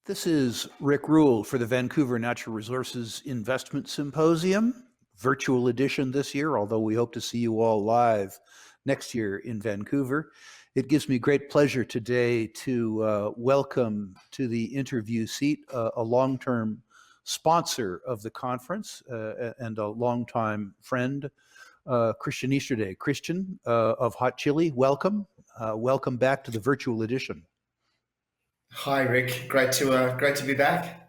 This is Rick Rule for the Vancouver Natural Resources Investment Symposium, virtual edition this year, although we hope to see you all live next year in Vancouver. It gives me great pleasure today to welcome to the interview seat a long-term sponsor of the conference and a longtime friend, Christian Easterday. Christian of Hot Chile, welcome. Welcome back to the virtual edition. Hi, Rick. Great to be back.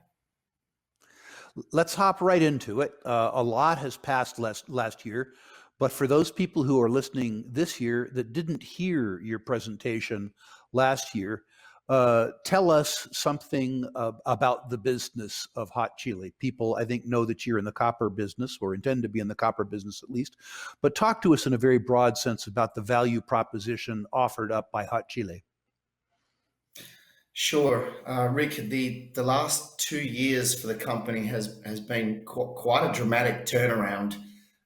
Let's hop right into it. A lot has passed last year, but for those people who are listening this year that didn't hear your presentation last year, tell us something about the business of Hot Chile. People, I think, know that you're in the copper business or intend to be in the copper business at least, but talk to us in a very broad sense about the value proposition offered up by Hot Chile. Sure, Rick. The last 2 years for the company has been quite a dramatic turnaround.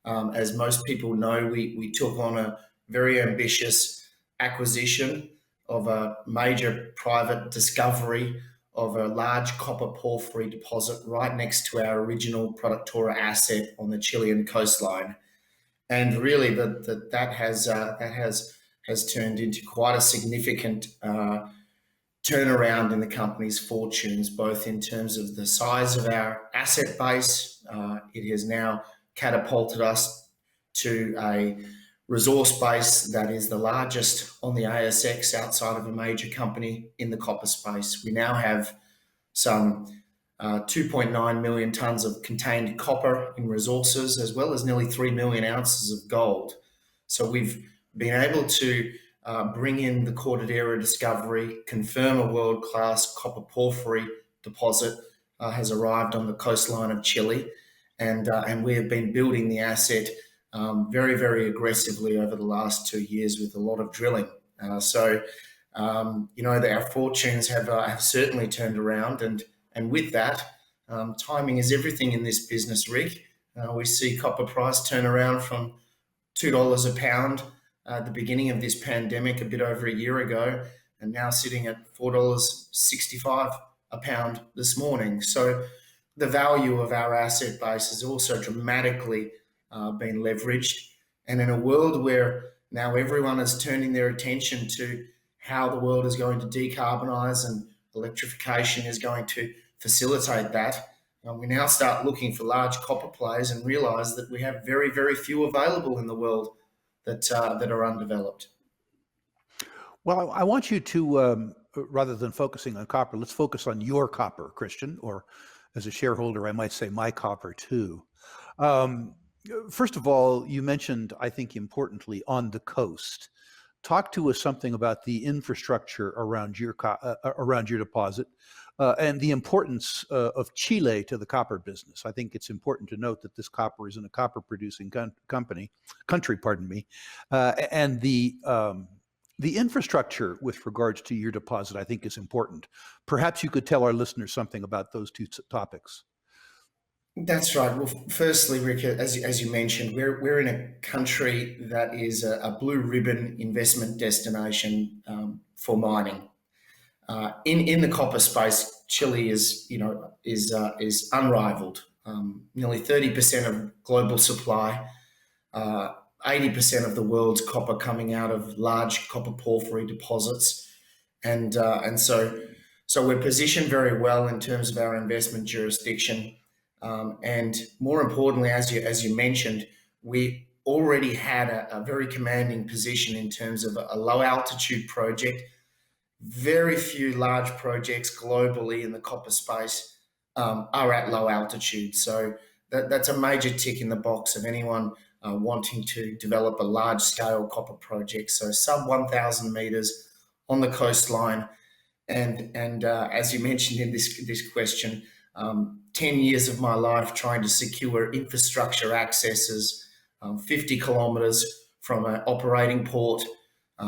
As most people know, we took on a very ambitious acquisition of a major private discovery of a large copper porphyry deposit right next to our original Productora asset on the Chilean coastline, and really that has turned into quite a significant turnaround in the company's fortunes, both in terms of the size of our asset base. It has now catapulted us to a resource base that is the largest on the ASX outside of a major company in the copper space. We now have some 2.9 million tonnes of contained copper in resources, as well as nearly 3 million ounces of gold. So we've been able to bring in the Cortadera discovery, confirm a world-class copper porphyry deposit has arrived on the coastline of Chile, and we have been building the asset very, very aggressively over the last 2 years with a lot of drilling. That our fortunes have certainly turned around, and with that, timing is everything in this business, Rick. We see copper price turn around from $2 a pound at the beginning of this pandemic a bit over a year ago, and now sitting at $4.65 a pound this morning. So the value of our asset base has also dramatically been leveraged. And in a world where now everyone is turning their attention to how the world is going to decarbonise and electrification is going to facilitate that, we now start looking for large copper plays and realise that we have very, very few available in the world that are undeveloped. Well, I want you to, rather than focusing on copper, let's focus on your copper, Christian, or as a shareholder, I might say my copper too. First of all, you mentioned, I think importantly, on the coast. Talk to us something about the infrastructure around your deposit and the importance of Chile to the copper business. I think it's important to note that this copper is in a copper-producing country, and the infrastructure with regards to your deposit, I think, is important. Perhaps you could tell our listeners something about those two topics. That's right. Well, firstly, Rick, as you mentioned, we're in a country that is a blue ribbon investment destination for mining. In the copper space, Chile is unrivaled. Nearly 30% of global supply, 80% of the world's copper coming out of large copper porphyry deposits, and so we're positioned very well in terms of our investment jurisdiction. And more importantly, as you mentioned, we already had a very commanding position in terms of a low altitude project. Very few large projects globally in the copper space are at low altitude. So that's a major tick in the box of anyone wanting to develop a large scale copper project. So sub 1,000 meters on the coastline. And as you mentioned in this question, 10 years of my life trying to secure infrastructure accesses, 50 kilometres from an operating port,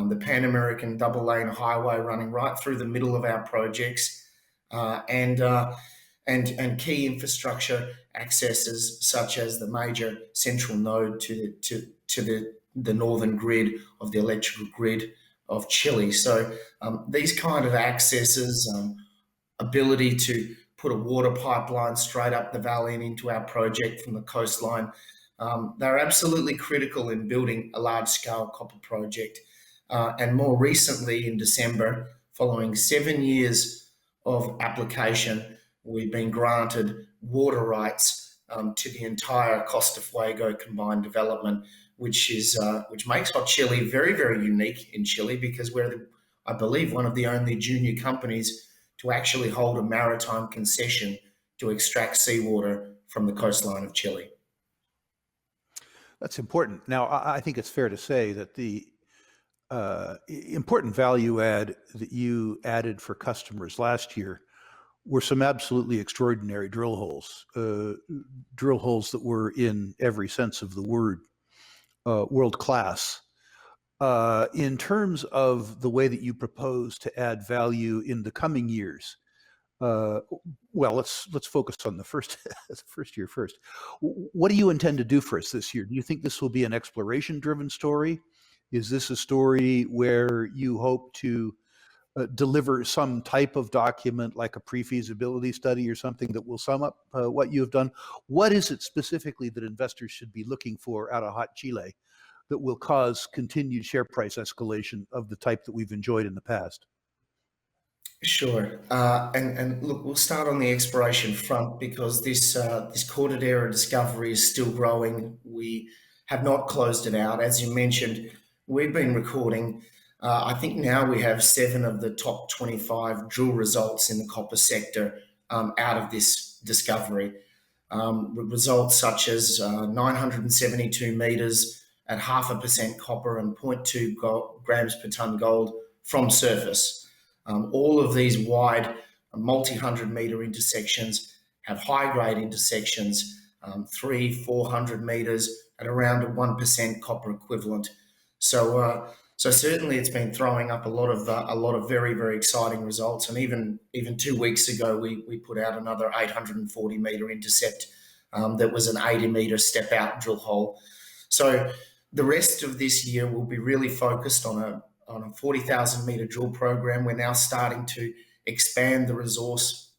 the Pan American double lane highway running right through the middle of our projects, and key infrastructure accesses such as the major central node to the northern grid of the electrical grid of Chile. So these kind of accesses ability to put a water pipeline straight up the valley and into our project from the coastline. They're absolutely critical in building a large-scale copper project. And more recently, in December, following 7 years of application, we've been granted water rights to the entire Costa Fuego combined development, which makes Hot Chili very, very unique in Chile, because we're, I believe, one of the only junior companies to actually hold a maritime concession to extract seawater from the coastline of Chile. That's important. Now, I think it's fair to say that the important value add that you added for customers last year were some absolutely extraordinary drill holes that were, in every sense of the word, world class. In terms of the way that you propose to add value in the coming years, well, let's focus on the first first year first. What do you intend to do for us this year? Do you think this will be an exploration-driven story? Is this a story where you hope to deliver some type of document like a pre-feasibility study or something that will sum up what you have done? What is it specifically that investors should be looking for out of Hot Chile that will cause continued share price escalation of the type that we've enjoyed in the past? Sure. And look, we'll start on the exploration front, because this Cordillera discovery is still growing. We have not closed it out. As you mentioned, we've been recording, I think now we have 7 of the top 25 drill results in the copper sector out of this discovery. Results such as 972 meters at 0.5% copper and 0.2 grams per ton gold from surface. All of these wide multi-hundred meter intersections have high-grade intersections, 300-400 meters at around a 1% copper equivalent. So certainly it's been throwing up a lot of very, very exciting results. And even 2 weeks ago, we put out another 840 meter intercept that was an 80 meter step out drill hole. So the rest of this year will be really focused on a 40,000 meter drill program. We're now starting to expand the resource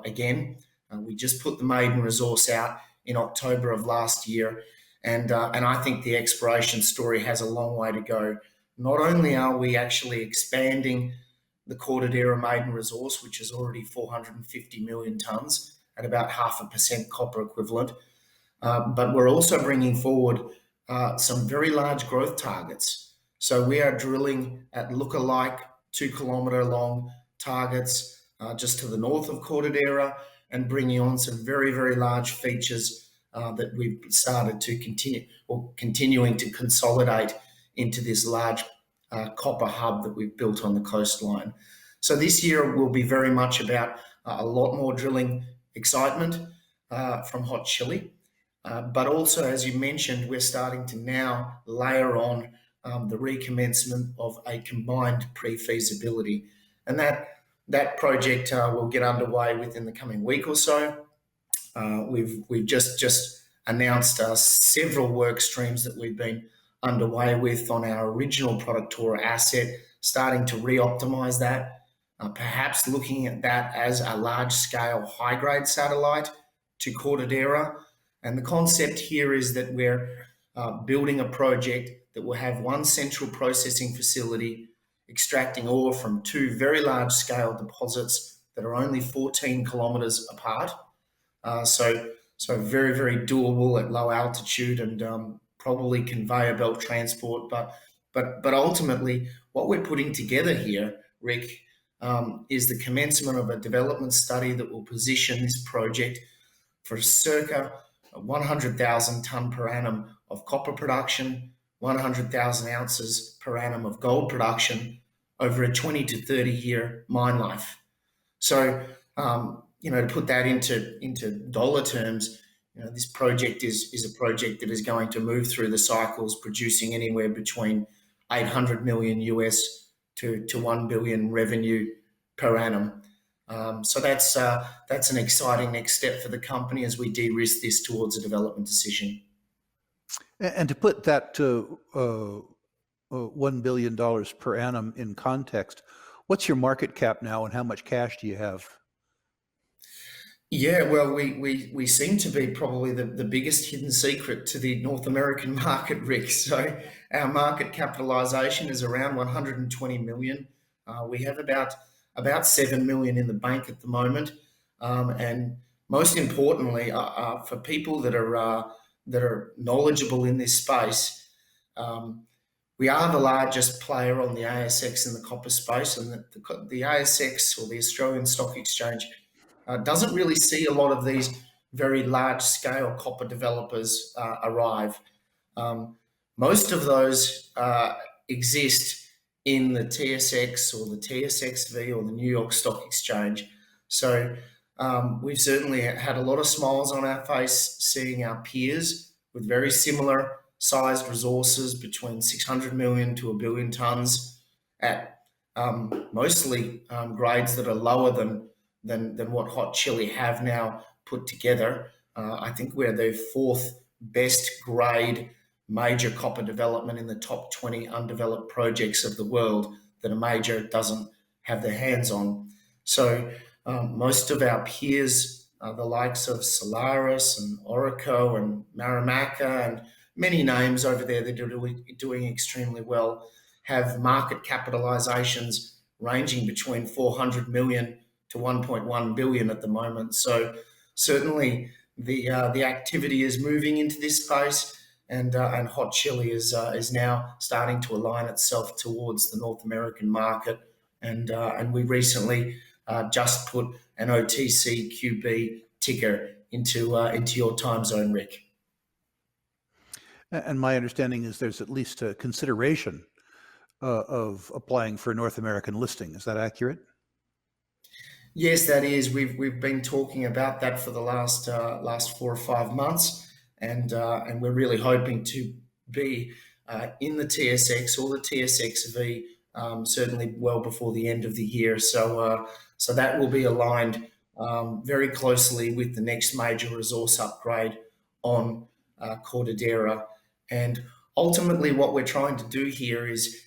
again. We just put the maiden resource out in October of last year, and I think the exploration story has a long way to go. Not only are we actually expanding the Cordillera maiden resource, which is already 450 million tonnes at about 0.5% copper equivalent, but we're also bringing forward some very large growth targets. So we are drilling at lookalike 2 kilometre long targets just to the north of Cordillera, and bringing on some very, very large features that we've started to continuing to consolidate into this large copper hub that we've built on the coastline. So this year will be very much about a lot more drilling excitement from Hot Chili. But also, as you mentioned, we're starting to now layer on the recommencement of a combined pre-feasibility. And that project will get underway within the coming week or so. We've just announced several work streams that we've been underway with on our original Productora asset, starting to re-optimize that, perhaps looking at that as a large-scale high-grade satellite to Cordillera. And the concept here is that we're building a project that will have one central processing facility extracting ore from 2 very large-scale deposits that are only 14 kilometres apart. So very, very doable at low altitude, and probably conveyor belt transport. But ultimately, what we're putting together here, Rick, is the commencement of a development study that will position this project for circa 100,000 tonne per annum of copper production, 100,000 ounces per annum of gold production over a 20 to 30 year mine life. So, to put that into dollar terms, this project is a project that is going to move through the cycles, producing anywhere between 800 million US to 1 billion revenue per annum. So that's an exciting next step for the company as we de-risk this towards a development decision. And to put that $1 billion per annum in context, what's your market cap now, and how much cash do you have? Yeah, well, we seem to be probably the biggest hidden secret to the North American market, Rick. So our market capitalization is around 120 million. We have about 7 million in the bank at the moment, and most importantly, for people that are knowledgeable in this space, um, we are the largest player on the ASX in the copper space, and the ASX, or the Australian Stock Exchange, doesn't really see a lot of these very large scale copper developers arrive. Um, Most of those exist in the TSX or the TSXV or the New York Stock Exchange. So we've certainly had a lot of smiles on our face seeing our peers with very similar sized resources between 600 million to a billion tonnes at mostly grades that are lower than what Hot Chili have now put together. I think we're the fourth best grade major copper development in the top 20 undeveloped projects of the world that a major doesn't have their hands on. So most of our peers, the likes of Solaris and Orico and Marimaca and many names over there that are doing extremely well, have market capitalizations ranging between 400 million to 1.1 billion at the moment. So certainly the activity is moving into this space, and Hot Chili is now starting to align itself towards the North American market. And we recently just put an OTC QB ticker into your time zone, Rick. And my understanding is there's at least a consideration of applying for a North American listing. Is that accurate? Yes, that is. We've been talking about that for the last 4 or 5 months, and we're really hoping to be in the TSX or the TSXV certainly well before the end of the year. So that will be aligned very closely with the next major resource upgrade on Cordillera. And ultimately, what we're trying to do here is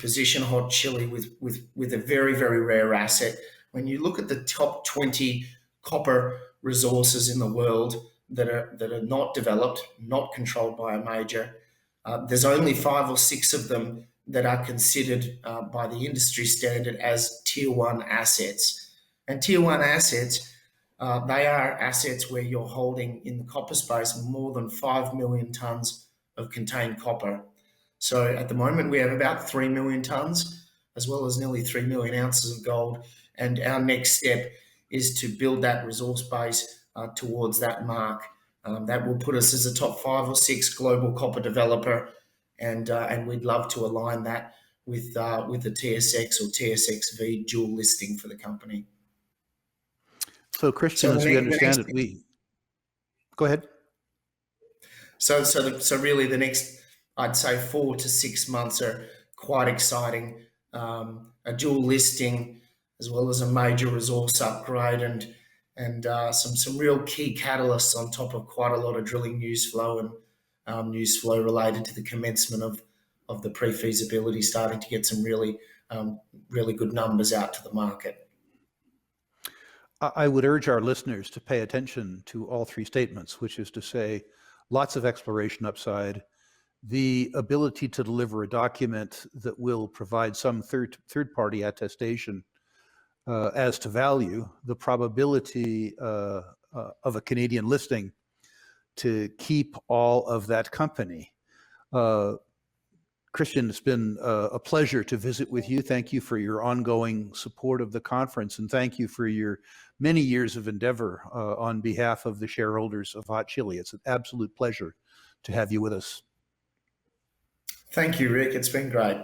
position Hot Chili with a very rare asset. When you look at the top 20 copper resources in the world that are not developed, not controlled by a major, there's only 5 or 6 of them that are considered by the industry standard as tier one assets. And tier one assets, they are assets where you're holding in the copper space more than 5 million tonnes of contained copper. So at the moment, we have about 3 million tonnes, as well as nearly 3 million ounces of gold. And our next step is to build that resource base towards that mark. That will put us as a top 5 or 6 global copper developer, and we'd love to align that with the TSX or TSXV dual listing for the company. So, Christian, So as we understand it, go ahead. So really, the next, I'd say, 4 to 6 months are quite exciting. A dual listing, as well as a major resource upgrade, and some real key catalysts on top of quite a lot of drilling news flow and news flow related to the commencement of the pre-feasibility, starting to get some really good numbers out to the market. I would urge our listeners to pay attention to all three statements, which is to say, lots of exploration upside, the ability to deliver a document that will provide some third-party attestation as to value, the probability of a Canadian listing to keep all of that company. Christian, it's been a pleasure to visit with you. Thank you for your ongoing support of the conference, and thank you for your many years of endeavor on behalf of the shareholders of Hot Chili. It's an absolute pleasure to have you with us. Thank you, Rick. It's been great.